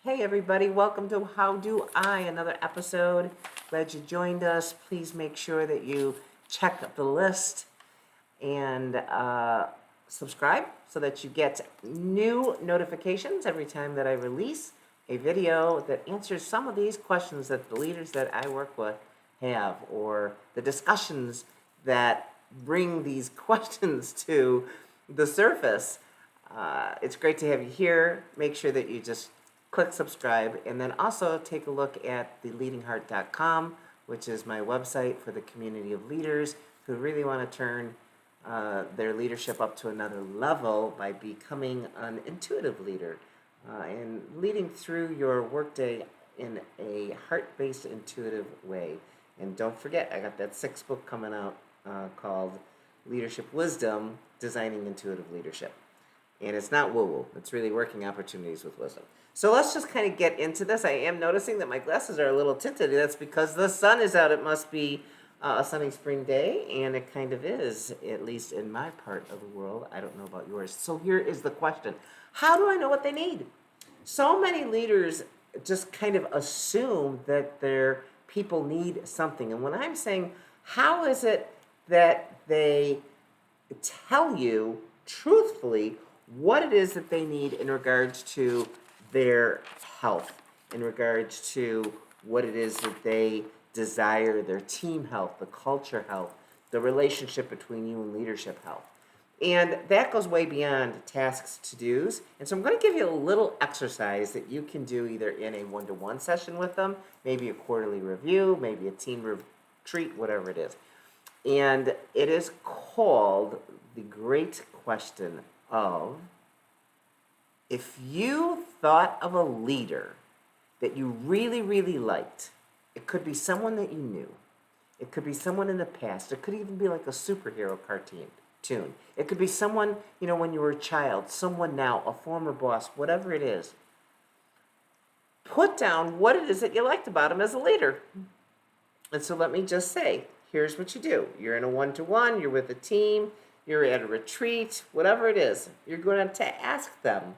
Hey everybody, welcome to How Do I, another episode. Glad you joined us. Please make sure that you check the list and subscribe so that you get new notifications every time that I release a video that answers some of these questions that the leaders that I work with have, or the discussions that bring these questions to the surface. It's great to have you here. Make sure that you just click subscribe, and then also take a look at theleadingheart.com, which is my website for the community of leaders who really want to turn their leadership up to another level by becoming an intuitive leader and leading through your workday in a heart-based intuitive way. And don't forget, I got that 6th book coming out called Leadership Wisdom, Designing Intuitive Leadership. And it's not woo-woo. It's really working opportunities with wisdom. So let's just kind of get into this. I am noticing that my glasses are a little tinted. That's because the sun is out. It must be a sunny spring day, and it kind of is, at least in my part of the world. I don't know about yours. So here is the question. How do I know what they need? So many leaders just kind of assume that their people need something. And when I'm saying, how is it that they tell you truthfully what it is that they need in regards to their health, in regards to what it is that they desire, their team health, the culture health, the relationship between you and leadership health. And that goes way beyond tasks, to-dos. And so I'm going to give you a little exercise that you can do either in a one-to-one session with them, maybe a quarterly review, maybe a team retreat, whatever it is. And it is called the great question of, if you thought of a leader that you really, really liked, it could be someone that you knew. It could be someone in the past. It could even be like a superhero cartoon. It could be someone, when you were a child, someone now, a former boss, whatever it is. Put down what it is that you liked about him as a leader. And so let me just say, here's what you do. You're in a one-to-one, you're with a team, you're at a retreat, whatever it is. You're going to ask them,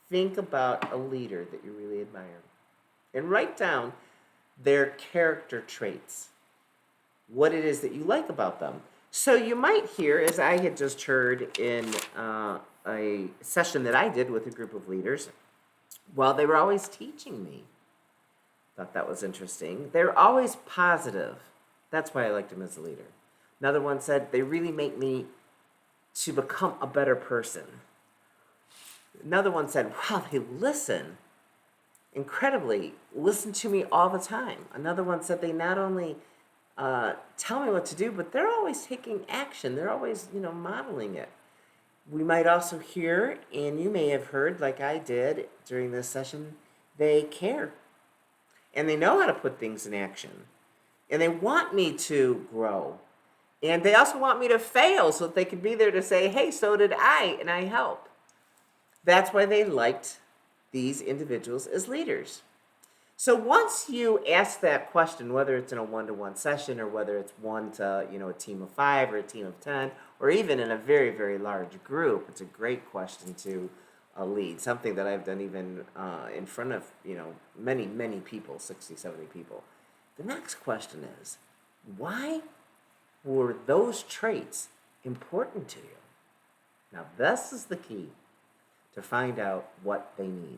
think about a leader that you really admire. And write down their character traits, what it is that you like about them. So you might hear, as I had just heard in a session that I did with a group of leaders, well, they were always teaching me. Thought that was interesting. They're always positive. That's why I liked them as a leader. Another one said, they really make me to become a better person. Another one said, wow, they listen incredibly, listen to me all the time. Another one said they not only tell me what to do, but they're always taking action. They're always, modeling it. We might also hear, and you may have heard, like I did during this session, they care. And they know how to put things in action. And they want me to grow. And they also want me to fail so that they can be there to say, hey, so did I, and I help. That's why they liked these individuals as leaders. So once you ask that question, whether it's in a one-to-one session or whether it's one to, a team of 5 or a team of 10, or even in a very, very large group, it's a great question to lead, something that I've done even in front of, many, many people, 60, 70 people. The next question is, why were those traits important to you? Now, this is the key to find out what they need.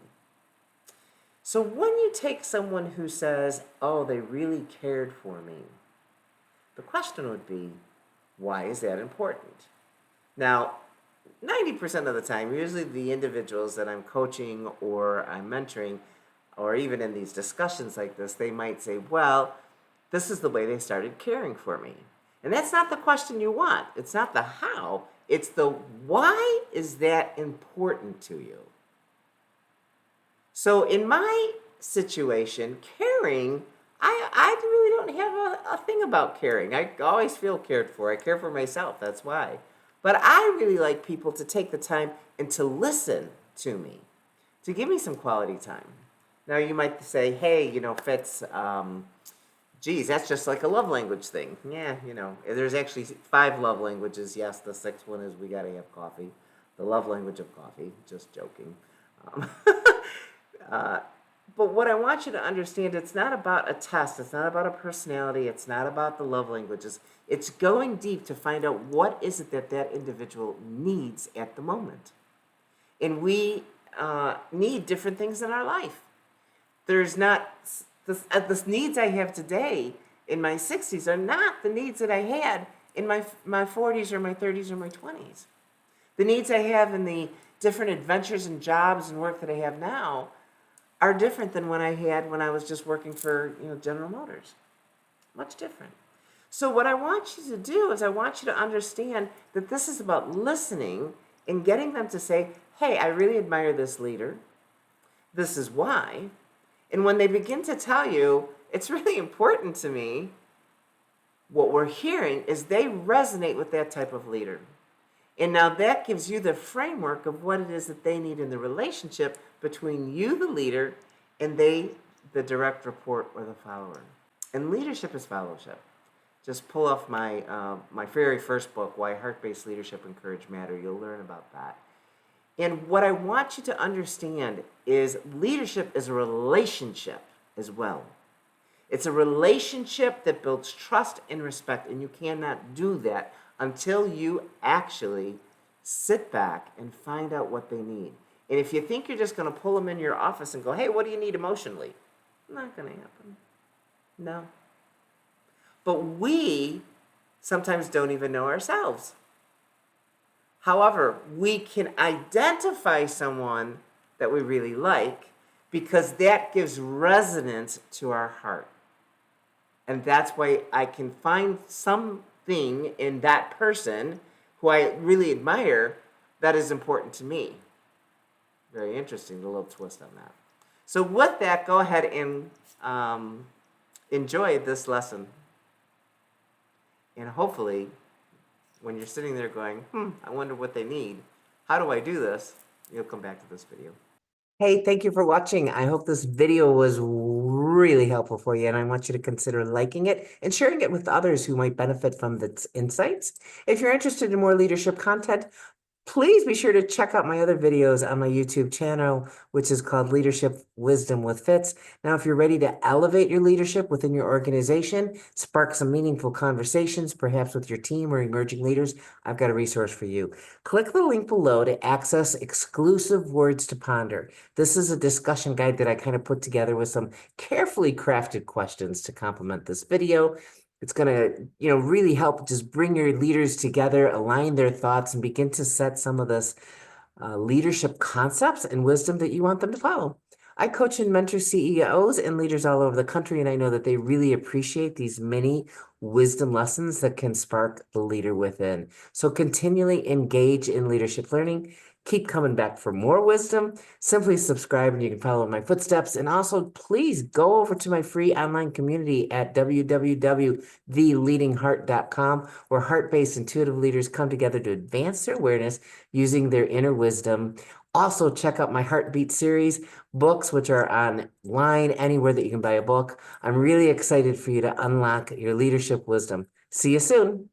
So when you take someone who says, oh, they really cared for me, the question would be, why is that important? Now, 90% of the time, usually the individuals that I'm coaching or I'm mentoring, or even in these discussions like this, they might say, well, this is the way they started caring for me. And that's not the question you want. It's not the how. It's the why is that important to you? So in my situation, caring, I really don't have a thing about caring. I always feel cared for. I care for myself. That's why. But I really like people to take the time and to listen to me, to give me some quality time. Now you might say, hey, Fitz, geez, that's just like a love language thing. Yeah, there's actually 5 love languages. Yes, the 6th one is we got to have coffee. The love language of coffee. Just joking. But what I want you to understand, it's not about a test. It's not about a personality. It's not about the love languages. It's going deep to find out what is it that that individual needs at the moment. And we need different things in our life. There's not, the needs I have today in my 60s are not the needs that I had in my 40s or my 30s or my 20s. The needs I have in the different adventures and jobs and work that I have now are different than when I had when I was just working for, General Motors. Much different. So what I want you to do is I want you to understand that this is about listening and getting them to say, hey, I really admire this leader. This is why. And when they begin to tell you, it's really important to me, what we're hearing is they resonate with that type of leader. And now that gives you the framework of what it is that they need in the relationship between you, the leader, and they, the direct report or the follower. And leadership is fellowship. Just pull off my my very first book, Why Heart-Based Leadership and Courage Matter. You'll learn about that. And what I want you to understand is leadership is a relationship as well. It's a relationship that builds trust and respect, and you cannot do that until you actually sit back and find out what they need. And if you think you're just going to pull them in your office and go, hey, what do you need emotionally? Not going to happen. No. But we sometimes don't even know ourselves. However, we can identify someone that we really like because that gives resonance to our heart. And that's why I can find something in that person who I really admire that is important to me. Very interesting, the little twist on that. So with that, go ahead and enjoy this lesson. And hopefully, when you're sitting there going, I wonder what they need, how do I do this? You'll come back to this video. Hey, thank you for watching. I hope this video was really helpful for you, and I want you to consider liking it and sharing it with others who might benefit from its insights. If you're interested in more leadership content, please be sure to check out my other videos on my YouTube channel, which is called Leadership Wisdom with Fitz. Now, if you're ready to elevate your leadership within your organization, spark some meaningful conversations, perhaps with your team or emerging leaders, I've got a resource for you. Click the link below to access exclusive words to ponder. This is a discussion guide that I kind of put together with some carefully crafted questions to complement this video. It's going to, really help just bring your leaders together, align their thoughts, and begin to set some of this leadership concepts and wisdom that you want them to follow. I coach and mentor CEOs and leaders all over the country, and I know that they really appreciate these mini wisdom lessons that can spark the leader within. So continually engage in leadership learning. Keep coming back for more wisdom. Simply subscribe and you can follow my footsteps. And also, please go over to my free online community at www.theleadingheart.com, where heart-based intuitive leaders come together to advance their awareness using their inner wisdom. Also, check out my Heartbeat series books, which are online anywhere that you can buy a book. I'm really excited for you to unlock your leadership wisdom. See you soon.